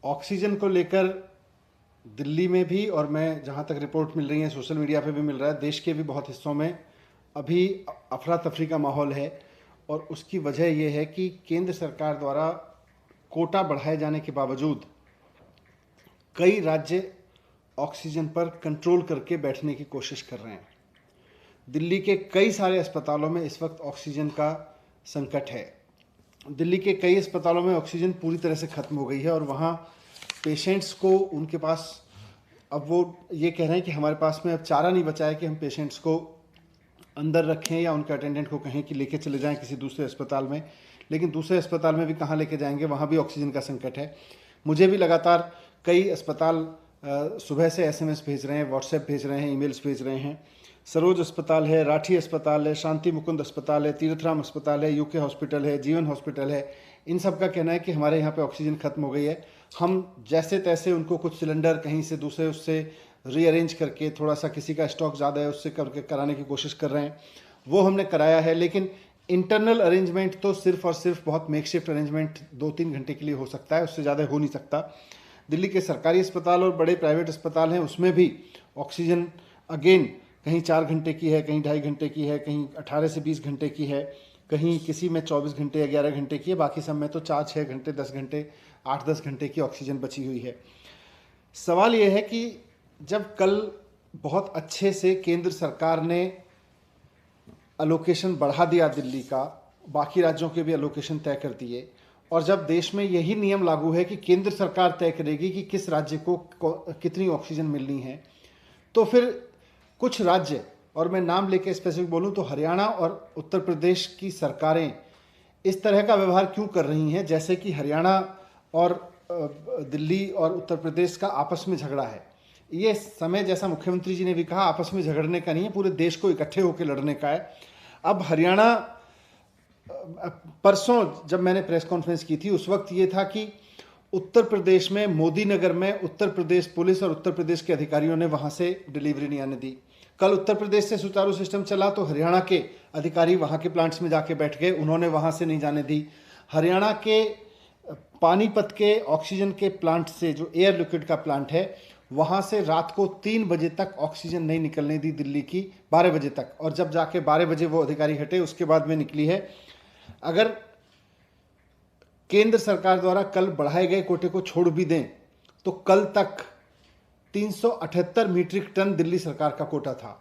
Oxygen को लेकर दिल्ली में भी, और मैं जहाँ तक रिपोर्ट मिल रही है सोशल मीडिया पे भी मिल रहा है, देश के भी बहुत हिस्सों में अभी अफरा तफरी का माहौल है। और उसकी वजह यह है कि केंद्र सरकार द्वारा कोटा बढ़ाए जाने के बावजूद कई राज्य ऑक्सीजन पर कंट्रोल करके बैठने की कोशिश कर रहे हैं। दिल्ली के कई सारे अस्पतालों में इस वक्त ऑक्सीजन का संकट है। दिल्ली के कई अस्पतालों में ऑक्सीजन पूरी तरह से ख़त्म हो गई है और वहाँ पेशेंट्स को उनके पास, अब वो ये कह रहे हैं कि हमारे पास में अब चारा नहीं बचा है कि हम पेशेंट्स को अंदर रखें या उनके अटेंडेंट को कहें कि लेके चले जाएं किसी दूसरे अस्पताल में। लेकिन दूसरे अस्पताल में भी कहाँ लेके जाएंगे, वहाँ भी ऑक्सीजन का संकट है। मुझे भी लगातार कई अस्पताल सुबह से एसएमएस भेज रहे हैं, व्हाट्सएप भेज रहे हैं, ईमेल्स भेज रहे हैं। सरोज अस्पताल है, राठी अस्पताल है, शांति मुकुंद अस्पताल है, तीर्थराम अस्पताल है, यूके हॉस्पिटल है, जीवन हॉस्पिटल है। इन सब का कहना है कि हमारे यहाँ पे ऑक्सीजन ख़त्म हो गई है। हम जैसे तैसे उनको कुछ सिलेंडर कहीं से दूसरे उससे रीअरेंज करके, थोड़ा सा किसी का स्टॉक ज़्यादा है उससे करके कराने की कोशिश कर रहे हैं। वो हमने कराया है, लेकिन इंटरनल अरेंजमेंट तो सिर्फ और सिर्फ बहुत मेकशिफ्ट अरेंजमेंट 2-3 घंटे के लिए हो सकता है, उससे ज़्यादा हो नहीं सकता। दिल्ली के सरकारी अस्पताल और बड़े प्राइवेट अस्पताल हैं, उसमें भी ऑक्सीजन अगेन कहीं 4 घंटे की है, कहीं 2.5 घंटे की है, कहीं 18 से 20 घंटे की है, कहीं किसी में 24 घंटे या 11 घंटे की है, बाकी सब में तो 4-6 घंटे, 10 घंटे, 8-10 घंटे की ऑक्सीजन बची हुई है। सवाल यह है कि जब कल बहुत अच्छे से केंद्र सरकार ने अलोकेशन बढ़ा दिया दिल्ली का, बाकी राज्यों के भी अलोकेशन तय कर दिए, और जब देश में यही नियम लागू है कि केंद्र सरकार तय करेगी कि किस राज्य को कितनी ऑक्सीजन मिलनी है, तो फिर कुछ राज्य, और मैं नाम लेके स्पेसिफिक बोलूं तो हरियाणा और उत्तर प्रदेश की सरकारें इस तरह का व्यवहार क्यों कर रही हैं जैसे कि हरियाणा और दिल्ली और उत्तर प्रदेश का आपस में झगड़ा है। ये समय, जैसा मुख्यमंत्री जी ने भी कहा, आपस में झगड़ने का नहीं है, पूरे देश को इकट्ठे होकर लड़ने का है। अब हरियाणा, परसों जब मैंने प्रेस कॉन्फ्रेंस की थी उस वक्त ये था कि उत्तर प्रदेश में मोदी नगर में उत्तर प्रदेश पुलिस और उत्तर प्रदेश के अधिकारियों ने वहाँ से डिलीवरी नहीं आने दी। कल उत्तर प्रदेश से सुचारू सिस्टम चला तो हरियाणा के अधिकारी वहाँ के प्लांट्स में जाके बैठ गए, उन्होंने वहाँ से नहीं जाने दी। हरियाणा के पानीपत के ऑक्सीजन के प्लांट से, जो एयर लिक्विड का प्लांट है, वहाँ से रात को 3 बजे तक ऑक्सीजन नहीं निकलने दी दिल्ली की, 12 बजे तक, और जब जाके 12 बजे वो अधिकारी हटे उसके बाद में निकली है। अगर केंद्र सरकार द्वारा कल बढ़ाए गए कोटे को छोड़ भी दें तो कल तक 378 मीट्रिक टन दिल्ली सरकार का कोटा था।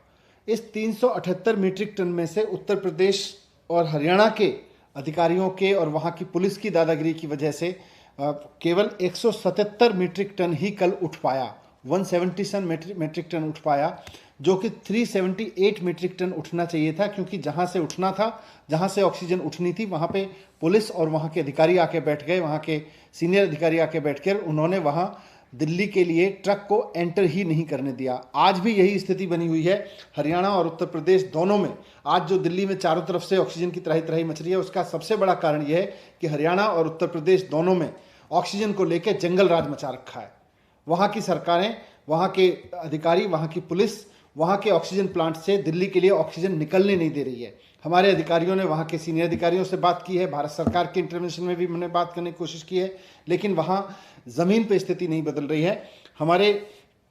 इस 378 मीट्रिक टन में से उत्तर प्रदेश और हरियाणा के अधिकारियों के और वहाँ की पुलिस की दादागिरी की वजह से केवल 177 मीट्रिक टन ही कल उठ पाया, 177 मीट्रिक टन उठ पाया, जो कि 378 मीट्रिक टन उठना चाहिए था, क्योंकि जहाँ से उठना था, जहाँ से ऑक्सीजन उठनी थी, वहाँ पे पुलिस और वहाँ के अधिकारी आके बैठ गए, वहाँ के सीनियर अधिकारी आके बैठ कर उन्होंने वहाँ दिल्ली के लिए ट्रक को एंटर ही नहीं करने दिया। आज भी यही स्थिति बनी हुई है हरियाणा और उत्तर प्रदेश दोनों में। आज जो दिल्ली में चारों तरफ से ऑक्सीजन की त्राही त्राही मच रही है, उसका सबसे बड़ा कारण यह है कि हरियाणा और उत्तर प्रदेश दोनों में ऑक्सीजन को लेकर जंगल राज मचा रखा है। वहाँ की सरकारें, वहाँ के अधिकारी, वहाँ की पुलिस वहाँ के ऑक्सीजन प्लांट से दिल्ली के लिए ऑक्सीजन निकलने नहीं दे रही है। हमारे अधिकारियों ने वहाँ के सीनियर अधिकारियों से बात की है, भारत सरकार के इंटरवेंशन में भी हमने बात करने की कोशिश की है, लेकिन वहाँ ज़मीन पे स्थिति नहीं बदल रही है। हमारे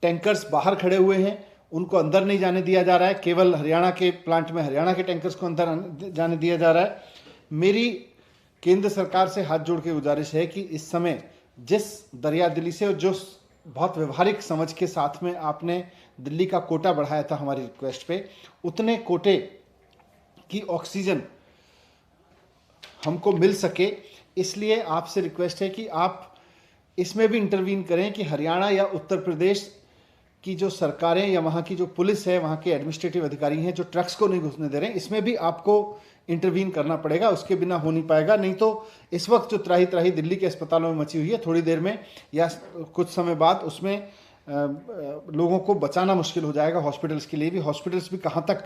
टैंकर्स बाहर खड़े हुए हैं, उनको अंदर नहीं जाने दिया जा रहा है, केवल हरियाणा के प्लांट में हरियाणा के टैंकर्स को अंदर जाने दिया जा रहा है। मेरी केंद्र सरकार से हाथ जोड़ के गुजारिश है कि इस समय जिस दरिया दिली से और जो बहुत व्यवहारिक समझ के साथ में आपने दिल्ली का कोटा बढ़ाया था हमारी रिक्वेस्ट पे, उतने कोटे की ऑक्सीजन हमको मिल सके, इसलिए आपसे रिक्वेस्ट है कि आप इसमें भी इंटरवीन करें कि हरियाणा या उत्तर प्रदेश की जो सरकारें या वहाँ की जो पुलिस है, वहाँ के एडमिनिस्ट्रेटिव अधिकारी हैं जो ट्रक्स को नहीं घुसने दे रहे हैं, इसमें भी आपको इंटरवीन करना पड़ेगा, उसके बिना हो नहीं पाएगा। नहीं तो इस वक्त जो त्राही त्राही दिल्ली के अस्पतालों में मची हुई है, थोड़ी देर में या कुछ समय बाद उसमें लोगों को बचाना मुश्किल हो जाएगा। हॉस्पिटल्स के लिए भी, हॉस्पिटल्स भी कहाँ तक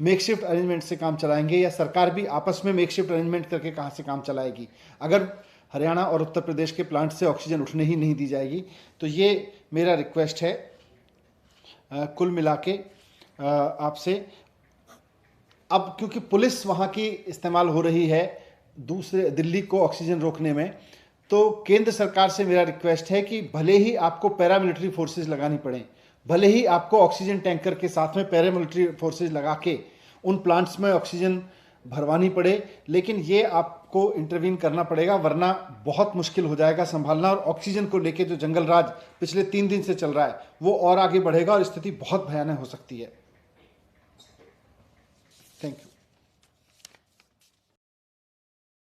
मेकशिफ्ट अरेंजमेंट से काम चलाएंगे, या सरकार भी आपस में मेकशिफ्ट अरेंजमेंट करके कहाँ से काम चलाएगी, अगर हरियाणा और उत्तर प्रदेश के प्लांट से ऑक्सीजन उठने ही नहीं दी जाएगी। तो ये मेरा रिक्वेस्ट है कुल मिला के आपसे। अब क्योंकि पुलिस वहाँ की इस्तेमाल हो रही है दूसरे दिल्ली को ऑक्सीजन रोकने में, तो केंद्र सरकार से मेरा रिक्वेस्ट है कि भले ही आपको पैरामिलिट्री फोर्सेस लगानी पड़े, भले ही आपको ऑक्सीजन टैंकर के साथ में पैरामिलिट्री फोर्सेस लगा के उन प्लांट्स में ऑक्सीजन भरवानी पड़े, लेकिन ये आपको इंटरवीन करना पड़ेगा, वरना बहुत मुश्किल हो जाएगा संभालना। और ऑक्सीजन को लेके जो जंगल राज पिछले 3 दिन से चल रहा है वो और आगे बढ़ेगा और स्थिति बहुत भयानक हो सकती है। Thank you.